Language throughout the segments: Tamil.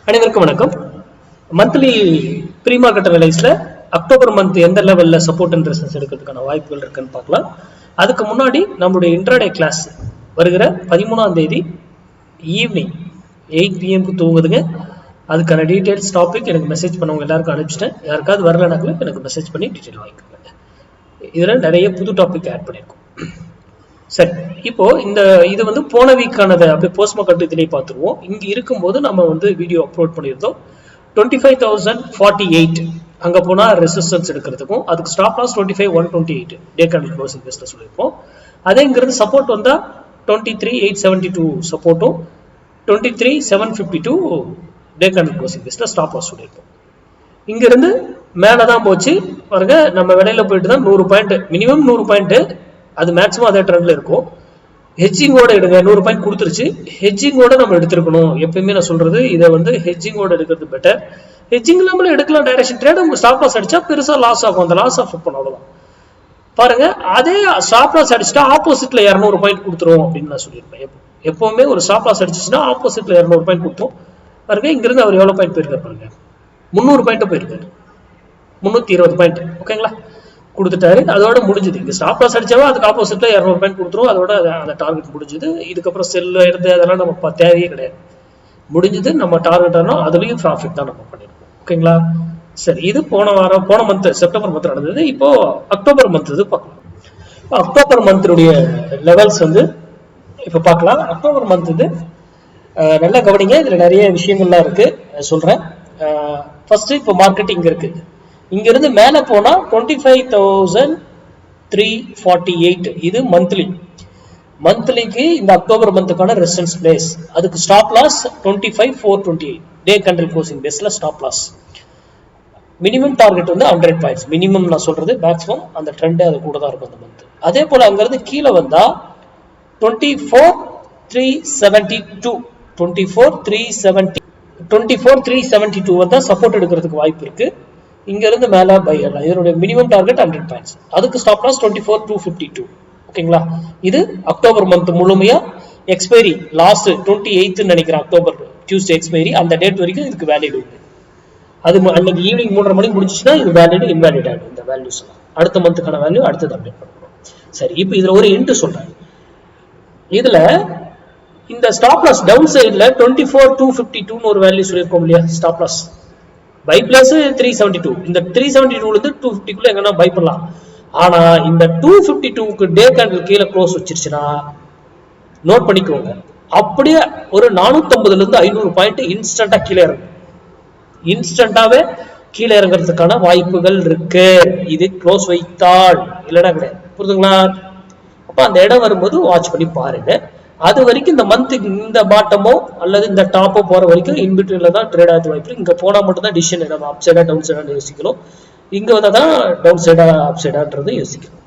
அனைவருக்கும் வணக்கம். மந்த்லி ப்ரீ மார்க்கெட் அனலைஸ்ல அக்டோபர் மந்த் எந்த லெவல்ல சப்போர்ட் அண்ட் ரெசிஸ்டன்ஸ் எடுக்கிறதுக்கான வாய்ப்புகள் இருக்குன்னு பார்க்கலாம். அதுக்கு முன்னாடி நம்மளுடைய இன்ட்ராடே கிளாஸ் வருகிற 13ஆம் தேதி ஈவினிங் 8 PM தூங்குதுங்க. அதுக்கான டீடைல்ஸ் டாபிக் எனக்கு மெசேஜ் பண்ணவங்க எல்லாருக்கும் அனுப்பிச்சிட்டேன். யாருக்காவது வரலனாக்களும் எனக்கு மெசேஜ் பண்ணி டீடைல் வாங்கிக்கோங்க. இதில் நிறைய புது டாபிக் ஆட் பண்ணியிருக்கோம். சரி, இப்போ இது வந்து போன வீக்கானதை அப்படியே போஸ்ட் மார்க்கெட் இதிலே பார்த்துருவோம். இங்கே இருக்கும்போது நம்ம வந்து வீடியோ அப்லோட் பண்ணியிருந்தோம். 25,048 அங்கே போனால் ரெசிஸ்டன்ஸ் எடுக்கிறதுக்கும் அதுக்கு stop loss 25,128 day candle closing பெஸ்ட்டில் சொல்லியிருப்போம். அதேங்கிறது சப்போர்ட் வந்தால் 23,872 சப்போர்ட்டும் 23,752 டே கேண்டில் க்ளோசிங் பெஸ்ட்டில் ஸ்டாப் லாஸ் சொல்லியிருப்போம். இங்கிருந்து மேலே தான் போச்சு பாருங்க. நம்ம விலையில போயிட்டு தான் 100 பாயிண்ட் மினிமம் 100 பாயிண்ட், அது மேக்ஸிமம் அதே ட்ரெண்ட்ல இருக்கும். ஹெட்ஜிங்கோட எடுங்க. 100 பாயிண்ட் கொடுத்துருச்சு. ஹெட்ஜிங்கோட நம்ம எடுத்துருக்கணும். எப்பயுமே நான் சொல்றது இதை வந்து ஹெட்ஜிங்கோட எடுக்கிறது பெட்டர். ஹெட்ஜிங் இல்லாமல் எடுக்கலாம் டைரக்ஷன் ட்ரேட். உங்க ஸ்டாப் லாஸ் அடிச்சா பெருசா லாஸ் ஆகும். அந்த லாஸ் அஃபெக்ட் பண்ண அவ்வளவுதான். பாருங்க, அதே ஸ்டாப் லாஸ் அடிச்சுட்டா ஆப்போசிட்ல 200 பாயிண்ட் கொடுத்துரும் அப்படின்னு நான் சொல்லியிருப்பேன். எப்பவுமே ஒரு ஸ்டாப் லாஸ் அடிச்சுன்னா ஆப்போசிட்ல 200 பாயிண்ட் கொடுத்தோம். பாருங்க, இங்கிருந்து அவர் எவ்வளவு பாயிண்ட் போயிருக்காரு பாருங்க. 300 பாயிண்ட் போயிருக்காரு. 320 பாயிண்ட். ஓகேங்களா, கொடுத்துட்டாரு. அதோட முடிஞ்சது. இங்க ஸ்டாப் லாஸ் அடிச்சாலும் அதுக்கு ஆப்போசிட்ல 200 பாயிண்ட் கொடுத்துரும். அதோட அந்த டார்கெட் முடிஞ்சது. இதுக்கப்புறம் செல்ல இருந்து அதெல்லாம் நம்ம தேவையே கிடையாது. முடிஞ்சது. நம்ம டார்கெட் ஆனோம், அதுலயும் ப்ராஃபிட் தான் நம்ம பண்ணிருக்கோம். ஓகேங்களா, சரி. இது போன மந்த் செப்டம்பர் மந்த் நடந்தது. இப்போ அக்டோபர் மந்த் இது பார்க்கலாம். அக்டோபர் மந்த்துடைய லெவல்ஸ் வந்து இப்ப பார்க்கலாம். அக்டோபர் மந்த் இது நல்லா கவனிங்க. இதுல நிறைய விஷயங்கள்லாம் இருக்கு, சொல்றேன். ஃபர்ஸ்ட் இப்போ மார்க்கெட் இங்க இருக்கு. இங்க இருந்து மேல போனா 25,348 இது மந்த்லிக்கு இந்த அக்டோபர் மந்த்துக்கான ரெசிஸ்டன்ஸ் பிளேஸ். அதுக்கு stop loss 25,428 day candle closing பேஸ்ல ஸ்டாப் லாஸ். மினிமம் டார்கெட் வந்து 100 பாயிண்ட்ஸ். மினிமம் நான் சொல்றது, மேக்ஸிமம் அந்த ட்ரெண்ட் அது கூட தான் இருக்கும் அந்த மந்த். அதே போல அங்க இருந்து கீழே வந்தா 24,372 வந்தா சப்போர்ட் எடுக்கிறதுக்கு வாய்ப்பு இருக்கு. இங்க இருந்து மேல பை ஆகலாம். இதனுடைய மினிமம் டார்கெட் 100 பாயிண்ட்ஸ். அதுக்கு ஸ்டாப் லாஸ் 24,252. ஓகேங்களா, இது அக்டோபர் மந்த் முழுமையா. எக்ஸ்பைரி லாஸ்ட் 28 நினைக்கிறேன், அக்டோபர் டியூஸ்டே எக்ஸ்பைரி. அந்த டேட் வரைக்கும் இதுக்கு வேலிட் உண்டு. அது அன்னைக்கு ஈவினிங் 3:30 மணிக்கு முடிஞ்சுச்சுன்னா இது வேலிட் இன்வேலிட் ஆகும். இந்த வேல்யூஸ் எல்லாம் அடுத்த மந்த்துக்கான வேல்யூ அடுத்தது அப்டேட் பண்ணுறோம். சரி, இப்போ இதுல ஒரு எண்ட் சொல்றேன். இதுல இந்த ஸ்டாப் லாஸ் டவுன் சைட்ல 24,252 ஒரு வேல்யூ சொல்லியிருக்கோம் இல்லையா, ஸ்டாப் லாஸ். By plus 372. இந்த 372 இருந்து 250 எங்கன்னா பை பண்ணலாம். ஆனா இந்த 252க்கு டே கேண்டில் கீழே க்ளோஸ் வச்சிருச்சுன்னா நோட் பண்ணிக்கோங்க, அப்படியே ஒரு 450 இருந்து 500 பாயிண்ட் இன்ஸ்டன்டா கீழே இறங்கும். இன்ஸ்டன்டாவே கீழே இறங்குறதுக்கான வாய்ப்புகள் இருக்கு. இது க்ளோஸ் வைத்தால், இல்லைன்னா கிடையாது. புரியுதுங்களா? அப்ப அந்த இடம் வரும்போது வாட்ச் பண்ணி பாருங்க. அது வரைக்கும் இந்த மந்த் இந்த பாட்டமோ அல்லது இந்த டாப்போ போற வரைக்கும் இன்பிட்வீன்ல தான் ட்ரேட் ஆகுது வாய்ப்பு. இங்க போனா மட்டும் தான் டிசிஷன் நம்ம அப் சைடா டவுன் சைடா யோசிக்கணும். இங்க வந்தா தான் டவுன் சைடா அப் சைடான்றது யோசிக்கணும்.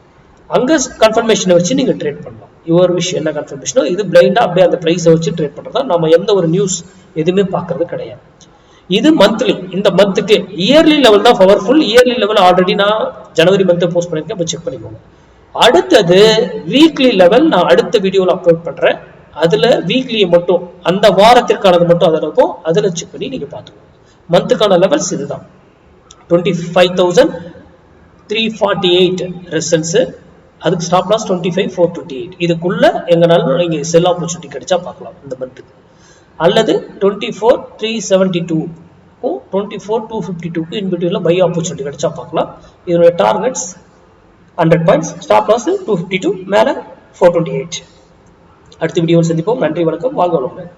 அங்க கன்ஃபர்மேஷனை வச்சு நீங்க ட்ரேட் பண்ணலாம். யுவர் விஷயம் என்ன கன்ஃபர்மேஷனோ இது பிளைண்டா அப்படியே அந்த பிரைஸை வச்சு ட்ரேட் பண்றதா. நம்ம எந்த ஒரு நியூஸ் எதுவுமே பார்க்கறது கிடையாது. இது மந்த்லி. இந்த மந்த்துக்கு இயர்லி லெவல் தான் பவர்ஃபுல். இயர்லி லெவல் ஆல்ரெடி நான் ஜனவரி மந்த் போஸ்ட் பண்ணிருக்கேன், இப்போ செக் பண்ணிக்கோங்க. அடுத்தது வீக்லி லெவல் நான் அடுத்த வீடியோல அப்லோட் பண்றேன். அதுல வீக்லியை மட்டும் அந்த வாரத்திற்கானது மட்டும் அதில் இருக்கும். அதுல செக் பண்ணி நீங்க பாத்துக்கோங்க. மந்த்துக்கான லெவல்ஸ் இதுதான். 25,348 ரெசிஸ்டன்ஸ். அதுக்கு ஸ்டாப் லாஸ் 25,428. இதுக்குள்ள எங்கனாலும் நீங்க செல் ஆப்பர்ச்சுனிட்டி கிடைச்சா பார்க்கலாம் இந்த மந்த்துக்கு. அல்லது 24,372 24,252 இன்பிட்வீன்ல பை ஆப்பர்ச்சுனிட்டி கிடைச்சா பார்க்கலாம். இதோட டார்கெட்ஸ் 100 பாயிண்ட்ஸ், ஸ்டாப் லாஸ் 252, மேல 428. அடுத்த வீடியோவில் சந்திப்போம். நன்றி, வணக்கம், வாழ்க வளமுடன்.